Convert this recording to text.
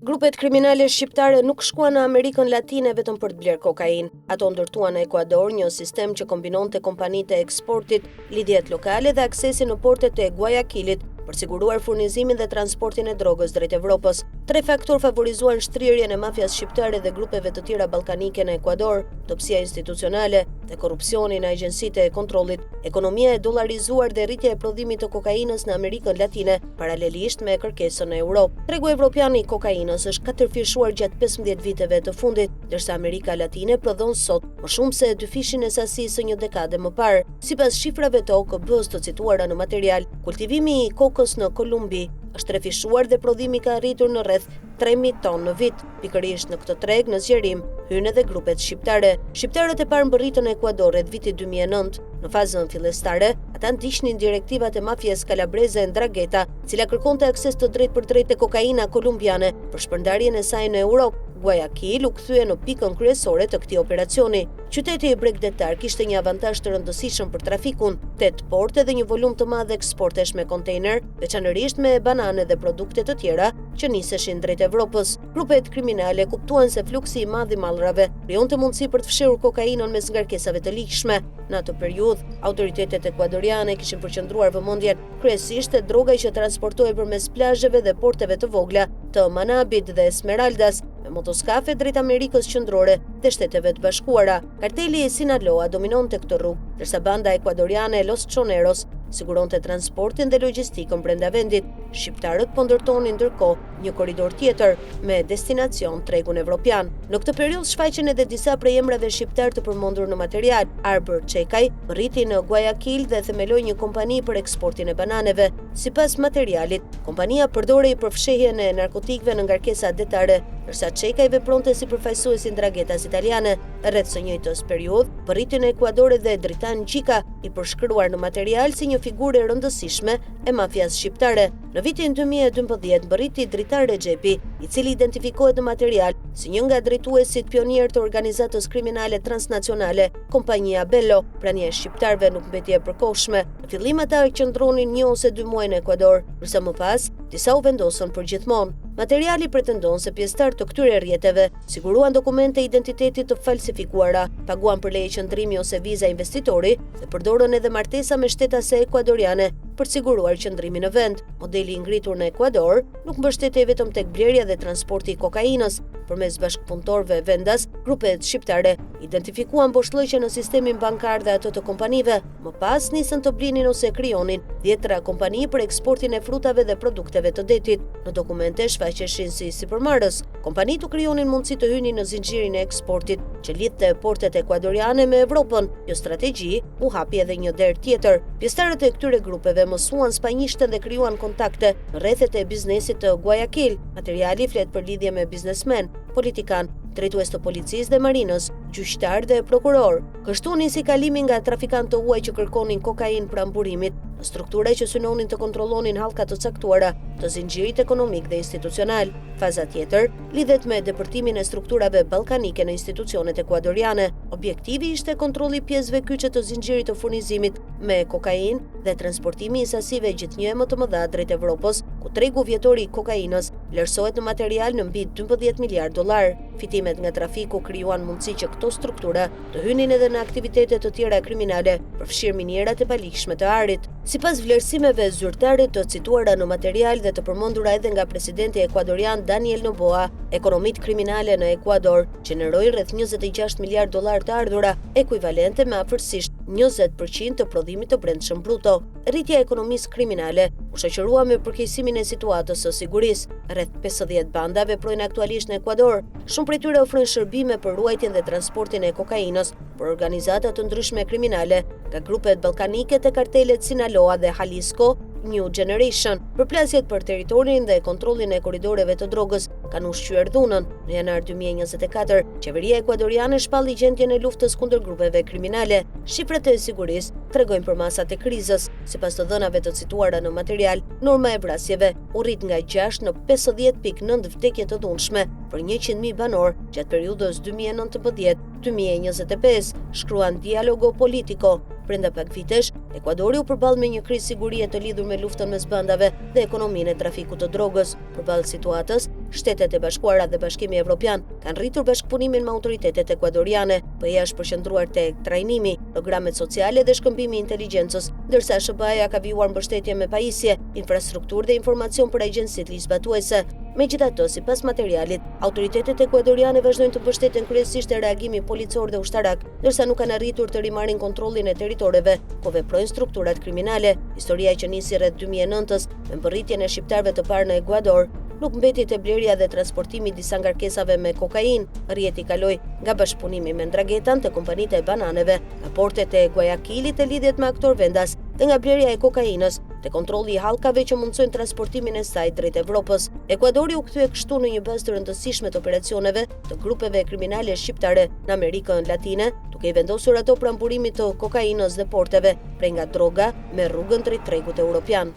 Grupet kriminale shqiptare nuk shkuan në Amerikën Latine vetëm për të blerë kokainë. Ato ndërtuan në Ekuador një sistem që kombinonte kompanitë e eksportit, lidhjet lokale dhe aksesin në portet e Guayaquilit për siguruar furnizimin dhe transportin e drogës drejt Evropës. 3 faktor favorizuan shtrirjen e mafias shqiptare dhe grupeve të tjera ballkanike në Ekuador: dobësia institucionale dhe korrupsioni në agjencitë e kontrollit, ekonomia e dollarizuar dhe rritja e prodhimit të kokainës në Amerikën Latine, paralelisht me kërkesën në Europë. Tregu evropian i kokainës është katërfishuar gjatë 15 viteve të fundit, ndërsa Amerika Latine prodhon sot më shumë se 2 e sasisë së një dekade më parë. Sipas shifrave të OKB-s të cituara në material, kultivimi i kokës në Kolumbi është trefishuar dhe prodhimi ka arritur në rreth 3.000 tonë në vit. Pikërisht në këtë treg në zgjerim hyn edhe grupet shqiptare. Shqiptarët e parë mbërritën në Ekuador rreth vitit 2009. Në fazën fillestare, ata ndiqnin direktivat e mafias kalabreze Ndrangheta, e cila kërkonte akses të drejtpërdrejtë te kokaina kolumbiane për shpërndarjen e saj në Europë. Guayaquil u kthye në pikën kryesore të këtij operacioni. Qyteti i bregdetar kishte një avantazh të rëndësishëm për trafikun, 8 porte dhe një volum të madh eksportesh me kontejner, veçanërisht me banane dhe produkte të tjera që niseshin drejt Evropës. Grupet kriminale kuptuan se fluksi i madh i mallrave krijonte mundësi për të fshirur kokainën mes ngarkesave të ligjshme. Në atë periudhë, autoritetet ekuadoriane kishin përqendruar vëmendjen kryesisht te droga që transportohej përmes plazheve dhe porteve të vogla të Manabit dhe Esmeraldas, me motoskafe drejt Amerikës Qendrore dhe Shteteve të Bashkuara. Karteli i Sinaloa dominonte këtë rrugë, ndërsa banda ekuadoriane Los Choneros siguronte transportin dhe logjistikën brenda vendit. Shqiptarët po ndërtonin ndërkohë një korridor tjetër me destinacion tregun evropian. Në këtë periudhë shfaqen edhe disa prej emrave shqiptar të përmendur në material. Arbër Çekaj rriti në Guayaquil dhe themeloi një kompani për eksportin e bananeve. Sipas materialit, kompania përdorei për fshehjen e narkotikëve në ngarkesa detare, ndërsa Çekaj vepronte si përfaqësues i Ndrangetas italiane. Rreth së njëjtës periudhë, rriti në Ekuador edhe Dritan Gjika, i përshkruar në material si një figurë e rëndësishme e mafias shqiptare. Në vitin 2012 mbërriti Dritan Rexhepi, i cili identifikohet në material si një nga drejtuesit pionier të organizatës kriminale transnacionale, kompania Bello. Prania e shqiptarëve nuk mbeti e përkohshme. Në fillim ata qëndronin 1 ose 2 muaj në Ekuador, ndërsa më pas disa u vendosën për gjithmonë. Materiali pretendon se pjesëtar të këtyre rrjeteve siguruan dokumente identiteti të falsifikuara, paguan për leje qëndrimi ose viza investitori dhe përdorën edhe martesa me shtetase ekuadoriane për të siguruar qëndrimin në vend. Modeli i ngritur në Ekuador nuk mbështetej vetëm tek blerja dhe transporti i kokainës. Përmes bashkëpunëtorëve vendas, grupet shqiptare identifikuan boshllëqe në sistemin bankar dhe ato të kompanive. Më pas nisën të blinin ose krijonin 10 kompani për eksportin e frutave dhe produkteve të detit. Në dokumente shfaqeshin si sipërmarrës. Kompanitë krijonin mundësi të hynin në zinxhirin e eksportit që lidhte portet ekuadoriane me Evropën. Kjo strategji u hapi edhe një derë tjetër. Pjesëtarët e këtyre grupeve mësuan spanjishte dhe krijuan kontakte në rrethet e biznesit të Guayaquil. Materiali flet për lidhje me biznesmen, politikan, drejtues të policisë dhe marinës, gjyqtar dhe prokuror. Kështu nisi kalimi nga trafikantë të huaj që kërkonin kokainë pranë burimit në struktura që synonin të kontrollonin hallka të caktuara të zinxhirit ekonomik dhe institucional. Faza tjetër lidhet me depërtimin e strukturave ballkanike në institucionet ekuadoriane. Objektivi ishte kontrolli i pjesëve kyçe të zinxhirit të furnizimit me kokainë dhe transportimi i sasive gjithnjë më të mëdha drejt Evropës, ku tregu vjetor i kokainës vlerësohet në material në mbi 12 miliard dollar. Fitimet nga trafiku krijuan mundësi që këto struktura të hynin edhe në aktivitete të tjera kriminale, përfshirë minierat e paligjshme të arit. Sipas vlerësimeve zyrtare të cituara në material dhe të përmendura edhe nga presidenti ekuadorian Daniel Noboa, ekonomitë kriminale në Ekuador gjenerojnë rreth 26 miliard dollar të ardhura, ekuivalente me afërsisht 20% të prodhimit të brendshëm bruto. Rritja e ekonomisë kriminale u shoqërua me përkeqësimin e situatës së sigurisë. Rreth 50 banda veprojnë aktualisht në Ekuador. Shumë prej tyre ofrojnë shërbime për ruajtjen dhe transportin e kokainës për organizata të ndryshme kriminale, nga grupet ballkanike te kartelet Sinaloa dhe Jalisco New Generation. Përplasjet për territorin dhe kontrollin e korridoreve të drogës kanë ushqyer dhunën. Në janar 2024, qeveria ekuadoriane shpalli gjendjen e luftës kundër grupeve kriminale. Shifrat e sigurisë tregojnë për masat e krizës. Sipas të dhënave të cituara në material, norma e vrasjeve u rrit nga 6 në 50.9 vdekje të dhunshme për 100.000 banor gjatë periudhës 2019-2025, shkruan Dialogo Politico. Brenda pak vitesh, Ekuadori u përball me një krizë sigurie të lidhur me luftën mes bandave dhe ekonominë e trafikut të drogës. Përballë situatës, Shtetet e Bashkuara dhe Bashkimi Evropian kanë rritur bashkëpunimin me autoritetet ekuadoriane, PEA është përqendruar tek trajnimi, programet sociale dhe shkëmbimi i inteligjencës, ndërsa SBA ka vijuar mbështetje me pajisje, infrastrukturë dhe informacion për agjencitë ligjzbatuese. Megjithatë, sipas materialit, autoritetet ekuadoriane vazhdojnë të mbështeten kryesisht e reagimi policor dhe ushtarak, ndërsa nuk kanë arritur të rimarrin kontrollin e territoreve ku veprojnë strukturat kriminale. Historia që nisi rreth 2009-s me mbërritjen e shqiptarëve të parë në Ekuador, nuk mbeti te blerja dhe transportimi i disa ngarkesave me kokainë. Rrjeti kaloi nga bashkëpunimi me Ndrangetan te kompanitë e bananeve, nga portet e Guayaquilit e lidhjet me aktor vendas dhe nga blerja e kokainës te kontrolli i hallkave që mundsojnë transportimin e saj drejt Evropës. Ekuadori u kthye kështu në një bazë të rëndësishme të operacioneve të grupeve kriminale shqiptare në Amerikën Latine, duke i vendosur ato pranë burimit të kokainës dhe porteve, prej nga droga me rrugën drejt tregut evropian.